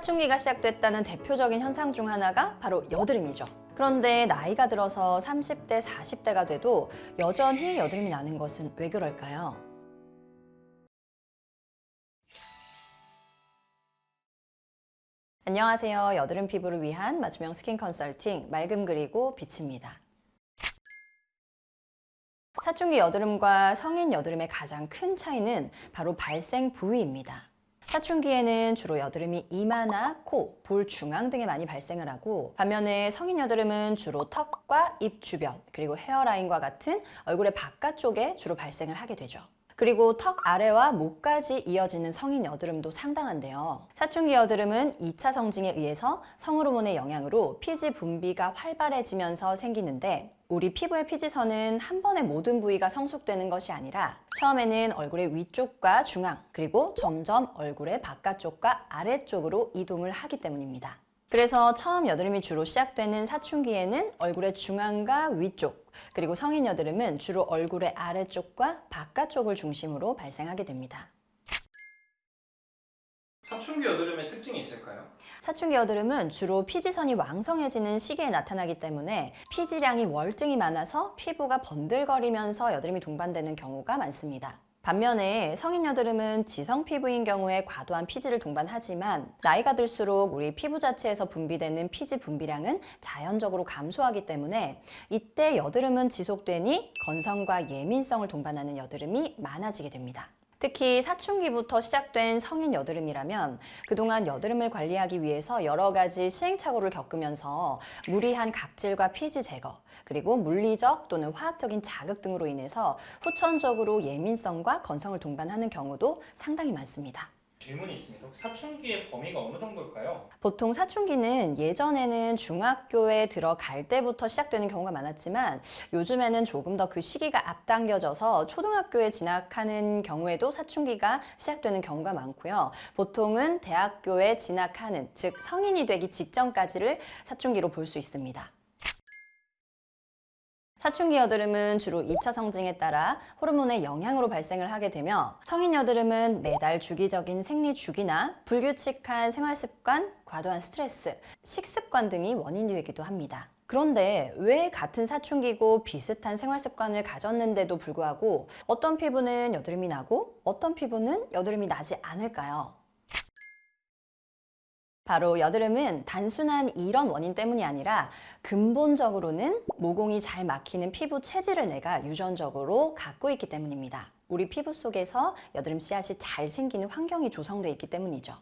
사춘기가 시작됐다는 대표적인 현상 중 하나가 바로 여드름이죠. 그런데 나이가 들어서 30대, 40대가 돼도 여전히 여드름이 나는 것은 왜 그럴까요? 안녕하세요. 여드름 피부를 위한 맞춤형 스킨 컨설팅 맑음 그리고 빛입니다. 사춘기 여드름과 성인 여드름의 가장 큰 차이는 바로 발생 부위입니다. 사춘기에는 주로 여드름이 이마나 코, 볼 중앙 등에 많이 발생을 하고, 반면에 성인 여드름은 주로 턱과 입 주변, 그리고 헤어라인과 같은 얼굴의 바깥쪽에 주로 발생을 하게 되죠. 그리고 턱 아래와 목까지 이어지는 성인 여드름도 상당한데요. 사춘기 여드름은 2차 성징에 의해서 성호르몬의 영향으로 피지 분비가 활발해지면서 생기는데, 우리 피부의 피지선은 한 번에 모든 부위가 성숙되는 것이 아니라 처음에는 얼굴의 위쪽과 중앙, 그리고 점점 얼굴의 바깥쪽과 아래쪽으로 이동을 하기 때문입니다. 그래서 처음 여드름이 주로 시작되는 사춘기에는 얼굴의 중앙과 위쪽, 그리고 성인 여드름은 주로 얼굴의 아래쪽과 바깥쪽을 중심으로 발생하게 됩니다. 사춘기 여드름의 특징이 있을까요? 사춘기 여드름은 주로 피지선이 왕성해지는 시기에 나타나기 때문에 피지량이 월등히 많아서 피부가 번들거리면서 여드름이 동반되는 경우가 많습니다. 반면에 성인 여드름은 지성 피부인 경우에 과도한 피지를 동반하지만 나이가 들수록 우리 피부 자체에서 분비되는 피지 분비량은 자연적으로 감소하기 때문에 이때 여드름은 지속되니 건성과 예민성을 동반하는 여드름이 많아지게 됩니다. 특히 사춘기부터 시작된 성인 여드름이라면 그동안 여드름을 관리하기 위해서 여러 가지 시행착오를 겪으면서 무리한 각질과 피지 제거, 그리고 물리적 또는 화학적인 자극 등으로 인해서 후천적으로 예민성과 건성을 동반하는 경우도 상당히 많습니다. 질문이 있습니다. 혹시 사춘기의 범위가 어느 정도일까요? 보통 사춘기는 예전에는 중학교에 들어갈 때부터 시작되는 경우가 많았지만 요즘에는 조금 더 그 시기가 앞당겨져서 초등학교에 진학하는 경우에도 사춘기가 시작되는 경우가 많고요. 보통은 대학교에 진학하는, 즉 성인이 되기 직전까지를 사춘기로 볼 수 있습니다. 사춘기 여드름은 주로 2차 성징에 따라 호르몬의 영향으로 발생을 하게 되며, 성인 여드름은 매달 주기적인 생리 주기나 불규칙한 생활습관, 과도한 스트레스, 식습관 등이 원인이 되기도 합니다. 그런데 왜 같은 사춘기고 비슷한 생활습관을 가졌는데도 불구하고 어떤 피부는 여드름이 나고 어떤 피부는 여드름이 나지 않을까요? 바로 여드름은 단순한 이런 원인 때문이 아니라 근본적으로는 모공이 잘 막히는 피부 체질을 내가 유전적으로 갖고 있기 때문입니다. 우리 피부 속에서 여드름 씨앗이 잘 생기는 환경이 조성되어 있기 때문이죠.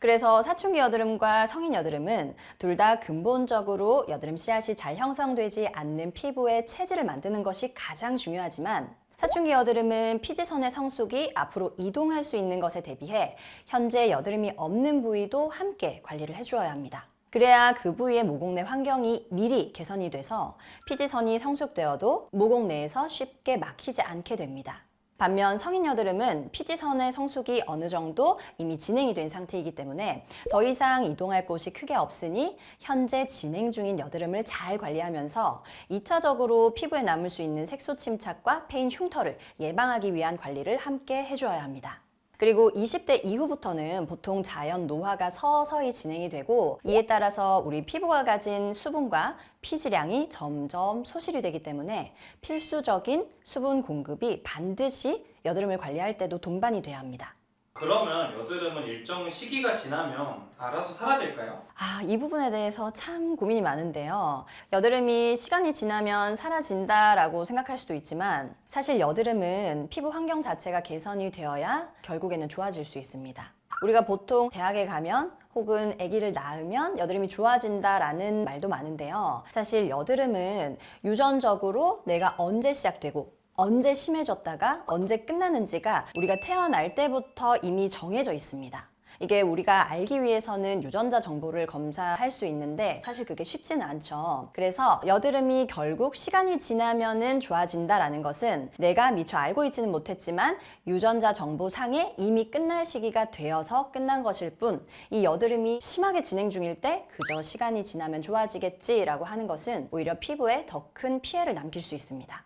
그래서 사춘기 여드름과 성인 여드름은 둘 다 근본적으로 여드름 씨앗이 잘 형성되지 않는 피부의 체질을 만드는 것이 가장 중요하지만, 사춘기 여드름은 피지선의 성숙이 앞으로 이동할 수 있는 것에 대비해 현재 여드름이 없는 부위도 함께 관리를 해주어야 합니다. 그래야 그 부위의 모공 내 환경이 미리 개선이 돼서 피지선이 성숙되어도 모공 내에서 쉽게 막히지 않게 됩니다. 반면 성인 여드름은 피지선의 성숙이 어느 정도 이미 진행이 된 상태이기 때문에 더 이상 이동할 곳이 크게 없으니 현재 진행 중인 여드름을 잘 관리하면서 2차적으로 피부에 남을 수 있는 색소 침착과 페인 흉터를 예방하기 위한 관리를 함께 해주어야 합니다. 그리고 20대 이후부터는 보통 자연 노화가 서서히 진행이 되고, 이에 따라서 우리 피부가 가진 수분과 피지량이 점점 소실이 되기 때문에 필수적인 수분 공급이 반드시 여드름을 관리할 때도 동반이 돼야 합니다. 그러면 여드름은 일정 시기가 지나면 알아서 사라질까요? 이 부분에 대해서 참 고민이 많은데요. 여드름이 시간이 지나면 사라진다라고 생각할 수도 있지만, 사실 여드름은 피부 환경 자체가 개선이 되어야 결국에는 좋아질 수 있습니다. 우리가 보통 대학에 가면 혹은 아기를 낳으면 여드름이 좋아진다라는 말도 많은데요. 사실 여드름은 유전적으로 내가 언제 시작되고 언제 심해졌다가 언제 끝나는지가 우리가 태어날 때부터 이미 정해져 있습니다. 이게 우리가 알기 위해서는 유전자 정보를 검사할 수 있는데 사실 그게 쉽지는 않죠. 그래서 여드름이 결국 시간이 지나면은 좋아진다라는 것은 내가 미처 알고 있지는 못했지만 유전자 정보상에 이미 끝날 시기가 되어서 끝난 것일 뿐, 이 여드름이 심하게 진행 중일 때 그저 시간이 지나면 좋아지겠지라고 하는 것은 오히려 피부에 더 큰 피해를 남길 수 있습니다.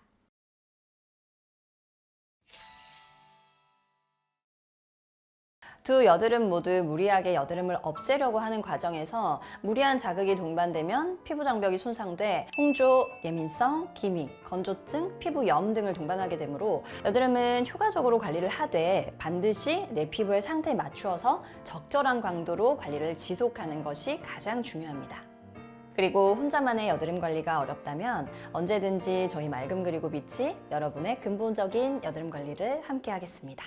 두 여드름 모두 무리하게 여드름을 없애려고 하는 과정에서 무리한 자극이 동반되면 피부 장벽이 손상돼 홍조, 예민성, 기미, 건조증, 피부염 등을 동반하게 되므로 여드름은 효과적으로 관리를 하되 반드시 내 피부의 상태에 맞추어서 적절한 강도로 관리를 지속하는 것이 가장 중요합니다. 그리고 혼자만의 여드름 관리가 어렵다면 언제든지 저희 맑음 그리고 빛이 여러분의 근본적인 여드름 관리를 함께 하겠습니다.